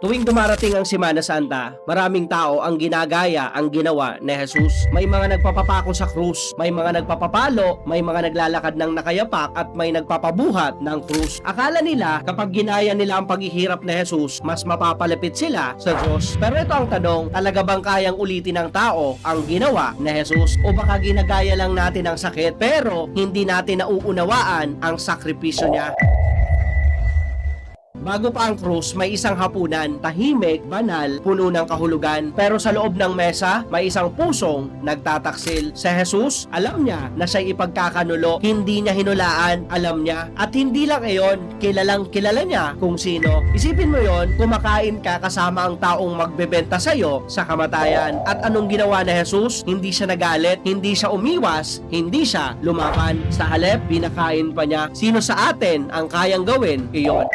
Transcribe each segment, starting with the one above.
Tuwing dumarating ang Semana Santa, maraming tao ang ginagaya ang ginawa ni Jesus. May mga nagpapapako sa krus, may mga nagpapapalo, may mga naglalakad ng nakayapak at may nagpapabuhat ng krus. Akala nila kapag ginaya nila ang paghihirap ni Jesus, mas mapapalapit sila sa Diyos. Pero ito ang tanong, talaga bang kayang ulitin ng tao ang ginawa ni Jesus? O baka ginagaya lang natin ang sakit pero hindi natin nauunawaan ang sakripisyo niya? Bago pa ang krus, may isang hapunan, tahimik, banal, puno ng kahulugan. Pero sa loob ng mesa, may isang pusong nagtataksil. Si Jesus, alam niya na siya'y ipagkakanulo. Hindi niya hinulaan, alam niya. At hindi lang iyon, kilalang kilala niya kung sino. Isipin mo yon, kumakain ka kasama ang taong magbebenta sa'yo sa kamatayan. At anong ginawa ni Jesus? Hindi siya nagalit, hindi siya umiwas, hindi siya lumaban. Sa halip, pinakain pa niya. Sino sa atin ang kayang gawin iyon?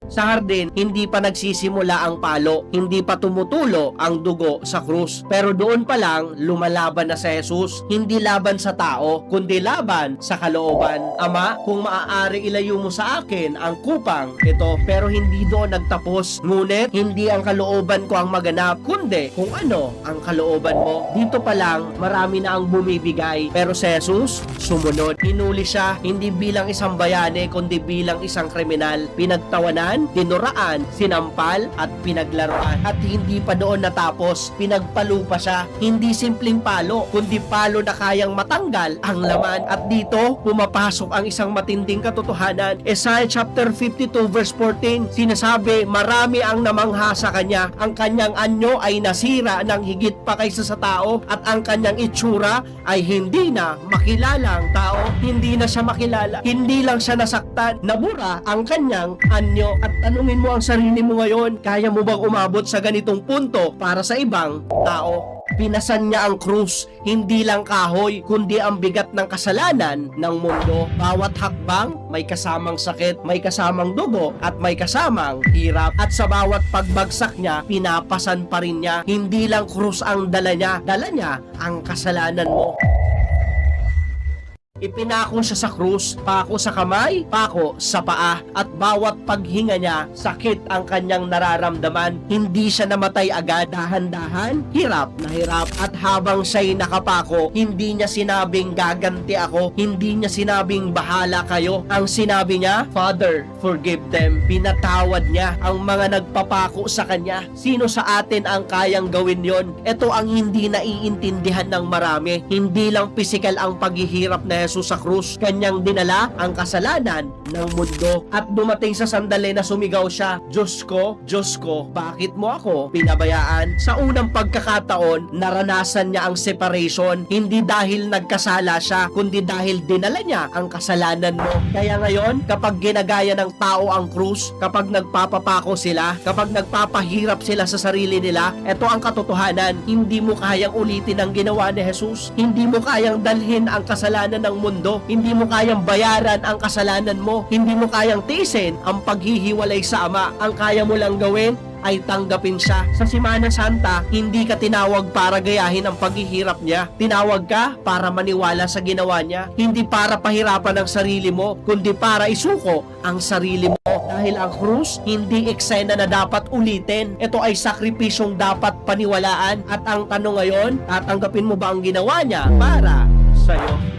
Sa hardin, hindi pa nagsisimula ang palo, hindi pa tumutulo ang dugo sa krus. Pero doon pa lang, lumalaban na si Jesus. Hindi laban sa tao, kundi laban sa kalooban. Ama, kung maaari ilayo mo sa akin ang kupang ito. Pero hindi doon nagtapos. Ngunit, hindi ang kalooban ko ang maganap, kundi kung ano ang kalooban mo. Dito pa lang, marami na ang bumibigay. Pero si Jesus, sumunod. Hinuli siya, hindi bilang isang bayani, kundi bilang isang kriminal. Pinagtawanan, dinuraan, sinampal at pinaglaruan. At hindi pa doon natapos, pinagpalo pa siya. Hindi simpleng palo, kundi palo na kayang matanggal ang laman. At dito, pumapasok ang isang matinding katotohanan. Isaiah chapter 52 verse 14, sinasabi, marami ang namangha sa kanya. Ang kanyang anyo ay nasira ng higit pa kaysa sa tao at ang kanyang itsura ay hindi na makilalang tao. Hindi na siya makilala. Hindi lang siya nasaktan, nabura ang kanyang anyo. At tanungin mo ang sarili mo ngayon, kaya mo bang umabot sa ganitong punto para sa ibang tao? Pinasan niya ang krus, hindi lang kahoy, kundi ang bigat ng kasalanan ng mundo. Bawat hakbang, may kasamang sakit, may kasamang dugo, at may kasamang hirap. At sa bawat pagbagsak niya, pinapasan pa rin niya. Hindi lang krus ang dala niya ang kasalanan mo. Ipinako siya sa krus, pako sa kamay, pako sa paa, at bawat paghinga niya, sakit ang kanyang nararamdaman. Hindi siya namatay agad, dahan-dahan, hirap na hirap. At habang siya'y nakapako, hindi niya sinabing gaganti ako, hindi niya sinabing bahala kayo. Ang sinabi niya, Father, forgive them. Pinatawad niya ang mga nagpapako sa kanya. Sino sa atin ang kayang gawin yon? Ito ang hindi naiintindihan ng marami. Hindi lang pisikal ang paghihirap na Jesus sa krus, kanyang dinala ang kasalanan ng mundo. At dumating sa sandali na sumigaw siya, Diyos ko, bakit mo ako pinabayaan? Sa unang pagkakataon, naranasan niya ang separation, hindi dahil nagkasala siya, kundi dahil dinala niya ang kasalanan mo. Kaya ngayon, kapag ginagaya ng tao ang krus, kapag nagpapapako sila, kapag nagpapahirap sila sa sarili nila, ito ang katotohanan, hindi mo kayang ulitin ang ginawa ni Jesus. Hindi mo kayang dalhin ang kasalanan ng mundo. Hindi mo kayang bayaran ang kasalanan mo. Hindi mo kayang tiisin ang paghihiwalay sa Ama. Ang kaya mo lang gawin ay tanggapin siya. Sa Semana Santa, hindi ka tinawag para gayahin ang paghihirap niya. Tinawag ka para maniwala sa ginawa niya. Hindi para pahirapan ang sarili mo, kundi para isuko ang sarili mo. Dahil ang krus, hindi eksena na dapat ulitin. Ito ay sakripisyong dapat paniwalaan. At ang tanong ngayon, tatanggapin mo ba ang ginawa niya para sa'yo?